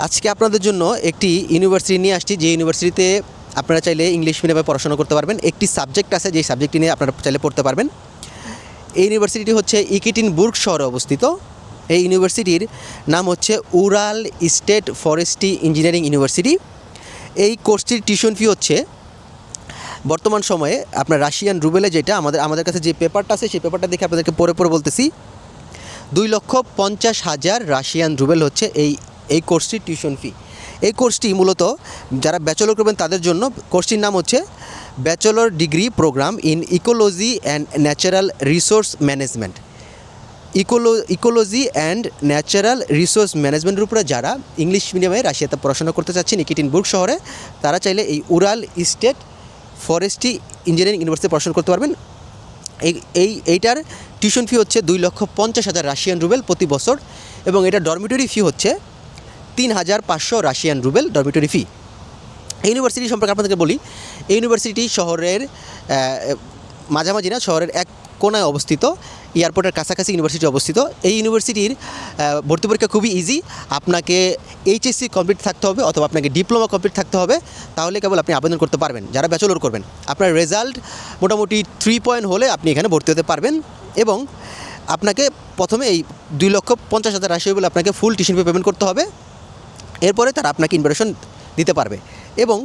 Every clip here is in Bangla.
আজকে আপনাদের জন্য একটি ইউনিভার্সিটি নিয়ে আসছি, যে ইউনিভার্সিটিতে আপনারা চাইলে ইংলিশ মিডিয়ামে পড়াশোনা করতে পারবেন। একটি সাবজেক্ট আছে, যেই সাবজেক্টটি নিয়ে আপনারা চাইলে পড়তে পারবেন। এই ইউনিভার্সিটিটি হচ্ছে ইকেটিনবুর্গ শহরে অবস্থিত। এই ইউনিভার্সিটির নাম হচ্ছে Ural state forestry engineering university. এই কোর্সটির টিউশন ফি হচ্ছে বর্তমান সময়ে আপনার রাশিয়ান রুবেলে, যেটা আমাদের কাছে যে পেপারটা আছে সেই পেপারটা দেখে আপনাদেরকে পরে বলতেছি, 2,50,000 রাশিয়ান রুবেল হচ্ছে এই কোর্সটির টিউশন ফি। এই কোর্সটি মূলত যারা ব্যাচেলর করবেন তাদের জন্য। কোর্সটির নাম হচ্ছে bachelor degree program in ecology and natural resource management. Ecology and natural resource ম্যানেজমেন্টের উপরে যারা ইংলিশ মিডিয়ামে রাশিয়াতে পড়াশোনা করতে চাচ্ছেন ইকেটিনবুর্গ শহরে, তারা চাইলে এই Ural state forestry engineering university পড়াশোনা করতে পারবেন। এইটার টিউশন ফি হচ্ছে 2,50,000 রাশিয়ান রুবেল প্রতি বছর, এবং এটা ডরমিটরি ফি হচ্ছে 3,500 রাশিয়ান রুবেল ডরমিটরি ফি। এই ইউনিভার্সিটি সম্পর্কে আপনাদেরকে বলি, এই ইউনিভার্সিটি শহরের মাঝামাঝি না, শহরের এক কোনায় অবস্থিত, এয়ারপোর্টের কাছাকাছি ইউনিভার্সিটি অবস্থিত। এই ইউনিভার্সিটির ভর্তি পরীক্ষা খুবই ইজি। আপনাকে এইচএসসি কমপ্লিট থাকতে হবে অথবা আপনাকে ডিপ্লোমা কমপ্লিট থাকতে হবে, তাহলে কেবল আপনি আবেদন করতে পারবেন। যারা ব্যাচেলর করবেন, আপনার রেজাল্ট মোটামুটি 3 পয়েন্ট হলে আপনি এখানে ভর্তি হতে পারবেন। এবং আপনাকে প্রথমে এই 2,50,000 রাশি বলে আপনাকে ফুল টিউশন ফি পেমেন্ট করতে হবে। এরপরে তারা আপনাকে ইনভিটেশন দিতে পারবে। এবং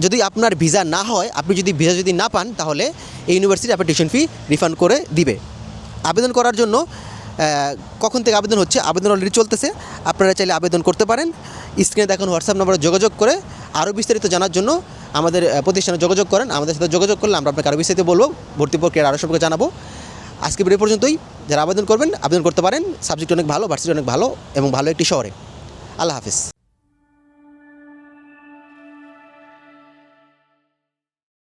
যদি আপনার ভিসা না হয়, আপনি যদি ভিসা না পান, তাহলে এই ইউনিভার্সিটি আপনার টিউশন ফি রিফান্ড করে দিবে। আবেদন করার জন্য কখন থেকে আবেদন হচ্ছে? আবেদন অলরেডি চলতেছে। আপনারা চাইলে আবেদন করতে পারেন। স্ক্রিনে দেখুন হোয়াটসঅ্যাপ নম্বরে যোগাযোগ করে আরও বিস্তারিত জানার জন্য আমাদের প্রতিষ্ঠানে যোগাযোগ করেন। আমাদের সাথে যোগাযোগ করলে আমরা আপনাকে আরও বিস্তারিত বলবো, ভর্তি প্রক্রিয়ার আরও সম্পর্কে জানাবো। আজকে ভিডিও পর্যন্তই। যারা আবেদন করবেন আবেদন করতে পারেন। সাবজেক্ট অনেক ভালো, ভার্সিটি অনেক ভালো এবং ভালো একটি শহরে। আল্লাহ হাফিজ।